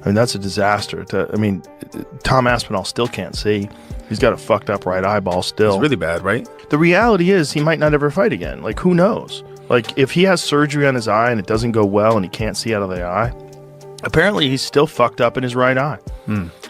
I mean, that's a disaster. Tom Aspinall still can't see. He's got a fucked up right eyeball still. It's really bad, right? The reality is he might not ever fight again. Like, who knows? Like, if he has surgery on his eye and it doesn't go well and he can't see out of the eye, apparently he's still fucked up in his right eye.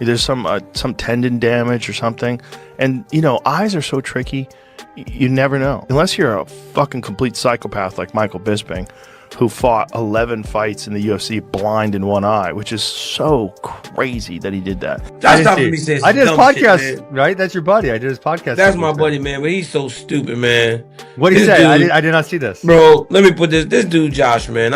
There's some tendon damage or something. And, eyes are so tricky. You never know. Unless you're a fucking complete psychopath like Michael Bisping, who fought 11 fights in the UFC blind in one eye, which is so crazy that he did that. Josh Thompson be saying I did his podcast, shit, right? That's your buddy. I did his podcast. That's my buddy, man, but he's so stupid, man. What did he say? I did not see this. Bro, let me put this dude, Josh, man.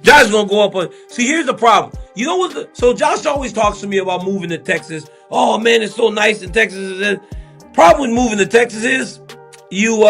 Josh gonna go up on. See, here's the problem. You know what? So Josh always talks to me about moving to Texas. Oh man, it's so nice in Texas. Problem with moving to Texas is you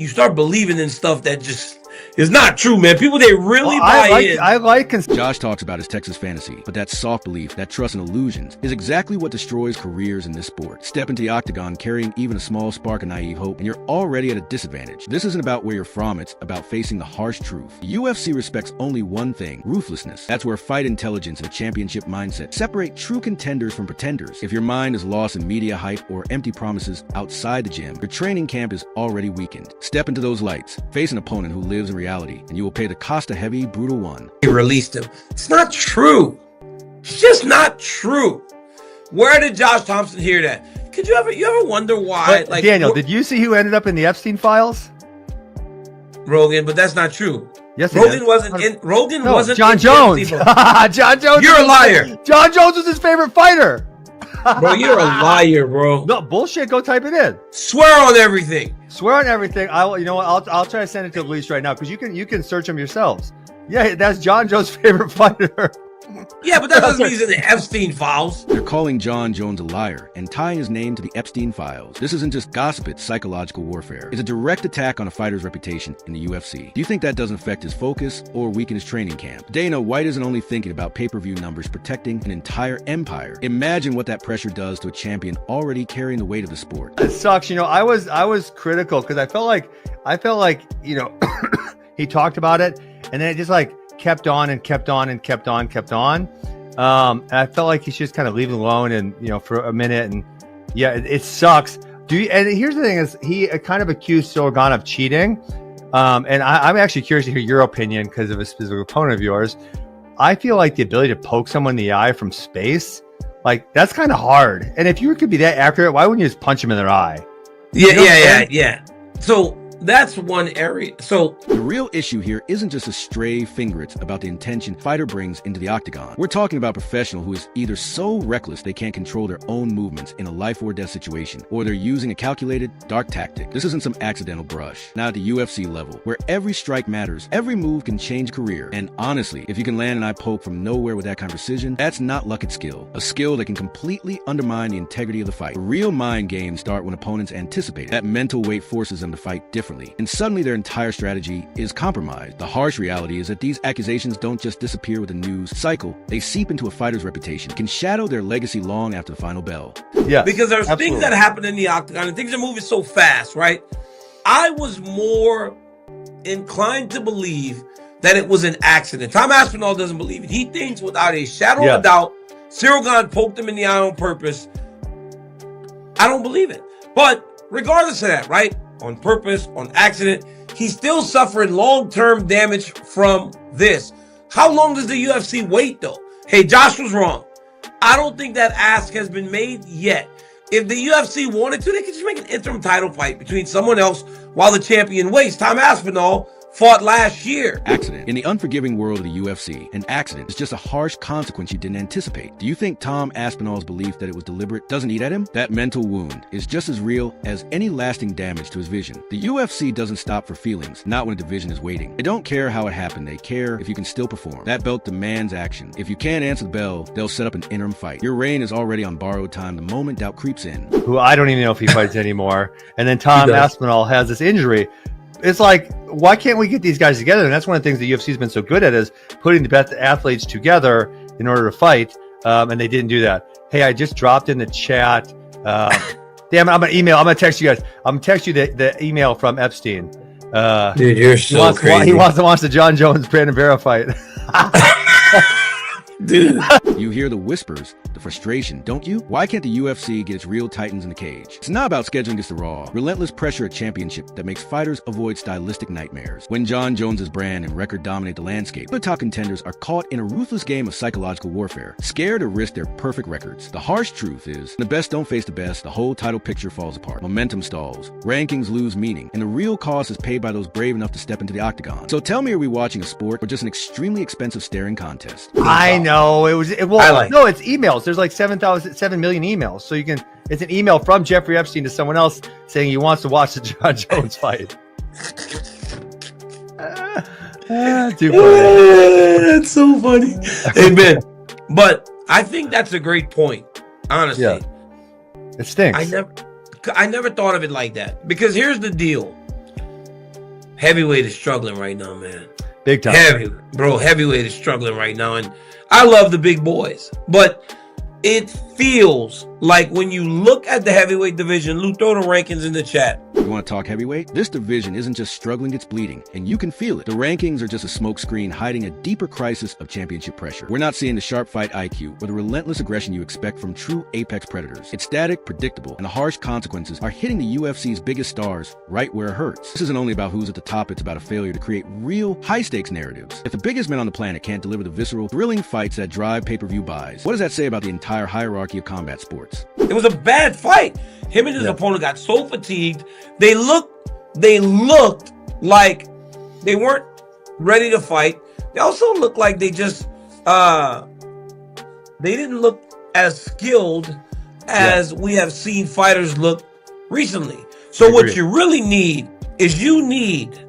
start believing in stuff that just is not true, man. People, they really buy in. Josh talks about his Texas fantasy, but that soft belief, that trust and illusions, is exactly what destroys careers in this sport. Step into the octagon carrying even a small spark of naive hope, and you're already at a disadvantage. This isn't about where you're from, it's about facing the harsh truth. The UFC respects only one thing: ruthlessness. That's where fight intelligence and a championship mindset separate true contenders from pretenders. If your mind is lost in media hype or empty promises outside the gym, your training camp is already weakened. Step into those lights, face an opponent who lives in reality, and you will pay the cost a heavy, brutal one. He released him. It's not true. It's just not true. Where did Josh Thompson hear that? Could you ever wonder why? But, Daniel, did you see who ended up in the Epstein files? Rogan, but that's not true. Yes, Rogan wasn't in. Rogan wasn't. John Jones. John Jones. You're a liar. John Jones was his favorite fighter. Bro, you're a liar, bro. No bullshit. Go type it in. Swear on everything. Swear on everything. You know what? I'll try to send it to Luis right now because you can search them yourselves. Yeah, that's John Jones' favorite fighter. Yeah, but that doesn't mean he's in the Epstein files. They're calling John Jones a liar and tying his name to the Epstein files. This isn't just gossip, it's psychological warfare. It's a direct attack on a fighter's reputation in the UFC. Do you think that doesn't affect his focus or weaken his training camp? Dana White isn't only thinking about pay-per-view numbers protecting an entire empire. Imagine what that pressure does to a champion already carrying the weight of the sport. It sucks. I was critical because I felt like he talked about it and then it just kept on and kept on and kept on. And I felt like he should just kind of leave it alone and, for a minute. And yeah, it sucks. And here's the thing is he kind of accused Sorgan of cheating. And I'm actually curious to hear your opinion because of a specific opponent of yours. I feel like the ability to poke someone in the eye from space, that's kind of hard. And if you could be that accurate, why wouldn't you just punch him in their eye? Yeah. So that's one area. So the real issue here isn't just a stray fingerets about the intention fighter brings into the octagon. We're talking about a professional who is either so reckless they can't control their own movements in a life or death situation, or they're using a calculated, dark tactic. This isn't some accidental brush. Now at the UFC level, where every strike matters, every move can change career. And honestly, if you can land an eye poke from nowhere with that kind of precision, that's not luck, it's skill. A skill that can completely undermine the integrity of the fight. Real mind games start when opponents anticipate it. That mental weight forces them to fight differently. And suddenly their entire strategy is compromised. The harsh reality is that these accusations don't just disappear with the news cycle. They seep into a fighter's reputation, can shadow their legacy long after the final bell. Yeah, because there's things that happen in the octagon and things are moving so fast, right? I was more inclined to believe that it was an accident. Tom Aspinall doesn't believe it. He thinks without a shadow of a doubt, Sorgan poked him in the eye on purpose. I don't believe it. But regardless of that, right? On purpose, on accident, he's still suffering long-term damage from this. How long does the UFC wait, though? Hey, Josh was wrong. I don't think that ask has been made yet. If the UFC wanted to, they could just make an interim title fight between someone else while the champion waits. Tom Aspinall fought last year. Accident. In the unforgiving world of the UFC, an accident is just a harsh consequence you didn't anticipate. Do you think Tom Aspinall's belief that it was deliberate doesn't eat at him? That mental wound is just as real as any lasting damage to his vision. The UFC doesn't stop for feelings, not when a division is waiting. They don't care how it happened, they care if you can still perform. That belt demands action. If you can't answer the bell, they'll set up an interim fight. Your reign is already on borrowed time the moment doubt creeps in. Who I don't even know if he fights anymore. And then Tom Aspinall has this injury. It's like, why can't we get these guys together? And that's one of the things the UFC has been so good at is putting the best athletes together in order to fight. And they didn't do that. Hey, I just dropped in the chat. Damn it, I'm gonna text you guys. I'm gonna text you the email from Epstein. Dude, you're so crazy. He wants the John Jones Brandon Vera fight. Dude. You hear the whispers, the frustration, don't you? Why can't the UFC get its real titans in the cage? It's not about scheduling against the Raw. Relentless pressure at championship that makes fighters avoid stylistic nightmares. When John Jones's brand and record dominate the landscape, other top contenders are caught in a ruthless game of psychological warfare, scared to risk their perfect records. The harsh truth is, the best don't face the best, the whole title picture falls apart. Momentum stalls, rankings lose meaning, and the real cost is paid by those brave enough to step into the octagon. So tell me, are we watching a sport or just an extremely expensive staring contest? I know no, it's emails. There's like 7 million emails. So it's an email from Jeffrey Epstein to someone else saying he wants to watch the John Jones fight. Too funny. That's so funny. Amen. But I think that's a great point. Honestly, Yeah. It stinks. I never thought of it like that, because here's the deal. Heavyweight is struggling right now, man. Big time. Heavyweight is struggling right now, and I love the big boys, but it feels like when you look at the heavyweight division, Lou, throw the rankings in the chat. You want to talk heavyweight? This division isn't just struggling, it's bleeding, and you can feel it. The rankings are just a smokescreen hiding a deeper crisis of championship pressure. We're not seeing the sharp fight IQ or the relentless aggression you expect from true apex predators. It's static, predictable, and the harsh consequences are hitting the UFC's biggest stars right where it hurts. This isn't only about who's at the top, it's about a failure to create real, high-stakes narratives. If the biggest men on the planet can't deliver the visceral, thrilling fights that drive pay-per-view buys, what does that say about the entire hierarchy of combat sports? It was a bad fight. Him and his opponent got so fatigued. They looked like they weren't ready to fight. They also looked like they just they didn't look as skilled as we have seen fighters look recently. So what you really need is you need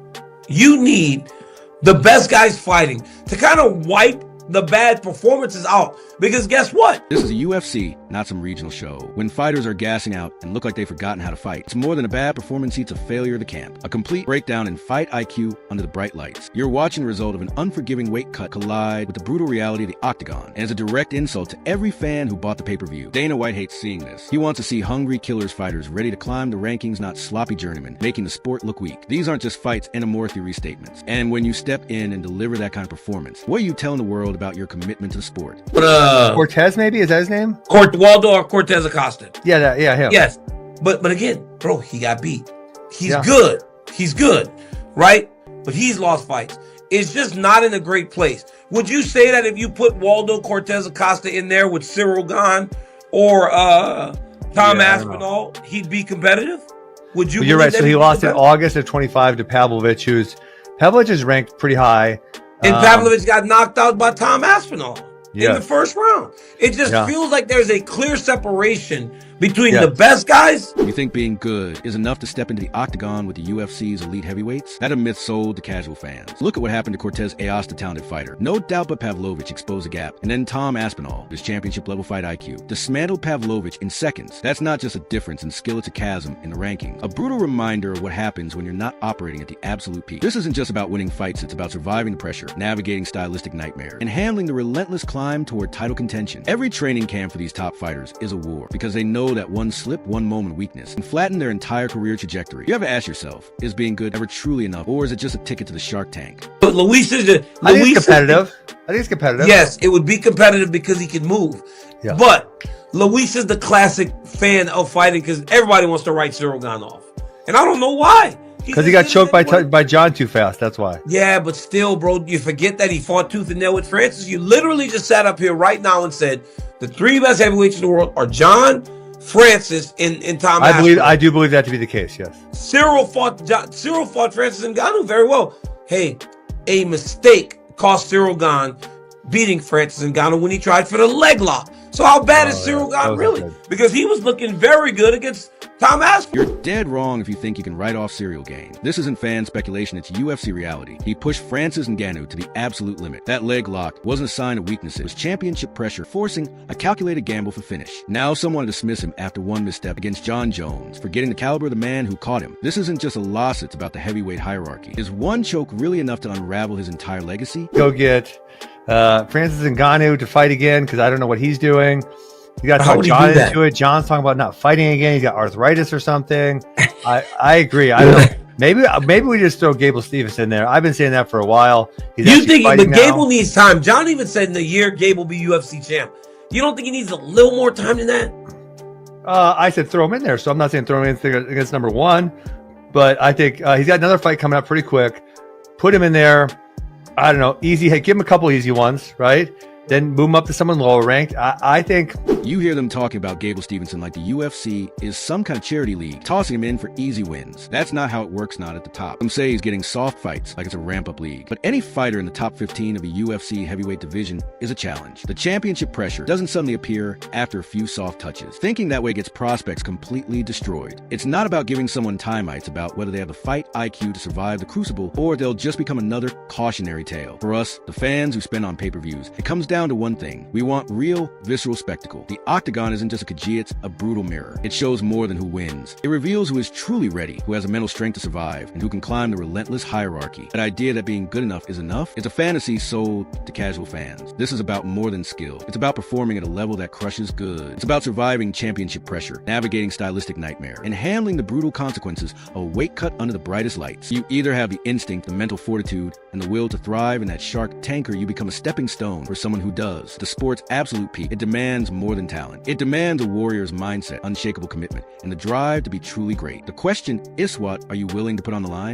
the best guys fighting to kind of wipe the bad performances out. Because guess what? This is a UFC, not some regional show. When fighters are gassing out and look like they've forgotten how to fight, it's more than a bad performance, it's a failure of the camp. A complete breakdown in fight IQ under the bright lights. You're watching the result of an unforgiving weight cut collide with the brutal reality of the octagon, and it's a direct insult to every fan who bought the pay-per-view. Dana White hates seeing this. He wants to see hungry killers fighters ready to climb the rankings, not sloppy journeymen, making the sport look weak. These aren't just fights, anamorphy restatements. And when you step in and deliver that kind of performance, what are you telling the world about your commitment to the sport? Cortez, maybe? Is that his name? Waldo or Cortez Acosta. Yeah, him. Yes. But again, bro, he got beat. He's good. He's good, right? But he's lost fights. It's just not in a great place. Would you say that if you put Waldo Cortez Acosta in there with Cyril Gane or Tom Aspinall, he'd be competitive? Would you? Well, you're right. So he lost in August of 25 to Pavlovich, Pavlovich is ranked pretty high. And Pavlovich got knocked out by Tom Aspinall in the first round. It just feels like there's a clear separation between the best guys. You think being good is enough to step into the octagon with the UFC's elite heavyweights? That a myth sold to casual fans. Look at what happened to Cortez Acosta, the talented fighter. No doubt but Pavlovich exposed a gap. And then Tom Aspinall, his championship level fight IQ, dismantled Pavlovich in seconds. That's not just a difference in skill, it's a chasm in the rankings. A brutal reminder of what happens when you're not operating at the absolute peak. This isn't just about winning fights, it's about surviving the pressure, navigating stylistic nightmare, and handling the relentless climb toward title contention. Every training camp for these top fighters is a war, because they know that one slip, one moment of weakness can flatten their entire career trajectory. You ever ask yourself, is being good ever truly enough, or is it just a ticket to the Shark Tank? But Luis is I think it's competitive. Yes, it would be competitive because he can move. Yeah. But Luis is the classic fan of fighting because everybody wants to write Cyril Gane off. And I don't know why. Because he got choked by John too fast. That's why. Yeah, but still, bro, you forget that he fought tooth and nail with Francis. You literally just sat up here right now and said the three best heavyweights in the world are John, Francis, and Tom Aspinall. I do believe that to be the case. Yes. Cyril fought Francis Ngannou very well. Hey, a mistake cost Cyril Gane beating Francis Ngannou when he tried for the leg lock. So how bad is Cyril Gane really? Good. Because he was looking very good against Tom Aspinall. You're dead wrong if you think you can write off Cyril Gane. This isn't fan speculation, it's UFC reality. He pushed Francis Ngannou to the absolute limit. That leg lock wasn't a sign of weakness, it was championship pressure, forcing a calculated gamble for finish. Now some want to dismiss him after one misstep against John Jones, forgetting the caliber of the man who caught him. This isn't just a loss, it's about the heavyweight hierarchy. Is one choke really enough to unravel his entire legacy? Go get Francis Ngannou to fight again, because I don't know what he's doing. You got to talk John into it. John's talking about not fighting again. He's got arthritis or something. I agree. I don't know. Maybe we just throw Gable Stevenson in there. I've been saying that for a while. He's You actually think, but fighting now. Gable needs time. John even said in a year Gable will be UFC champ. You don't think he needs a little more time than that? I said throw him in there, so I'm not saying throw him in against number one, but I think he's got another fight coming up pretty quick. Put him in there. I don't know, easy. Hey, give him a couple easy ones, right? Then move him up to someone lower ranked. I think You hear them talking about Gable Stevenson like the UFC is some kind of charity league, tossing him in for easy wins. That's not how it works, not at the top. Some say he's getting soft fights like it's a ramp-up league. But any fighter in the top 15 of a UFC heavyweight division is a challenge. The championship pressure doesn't suddenly appear after a few soft touches. Thinking that way gets prospects completely destroyed. It's not about giving someone time, it's about whether they have the fight IQ to survive the crucible or they'll just become another cautionary tale. For us, the fans who spend on pay-per-views, it comes down to one thing. We want real, visceral spectacle. The octagon isn't just a Kajia, it's a brutal mirror. It shows more than who wins. It reveals who is truly ready, who has a mental strength to survive, and who can climb the relentless hierarchy. That idea that being good enough is enough is a fantasy sold to casual fans. This is about more than skill. It's about performing at a level that crushes good. It's about surviving championship pressure, navigating stylistic nightmare, and handling the brutal consequences of a weight cut under the brightest lights. You either have the instinct, the mental fortitude, and the will to thrive in that shark tank, or you become a stepping stone for someone who does. The sport's absolute peak, it demands more than talent. It demands a warrior's mindset, unshakable commitment, and the drive to be truly great. The question is, what are you willing to put on the line?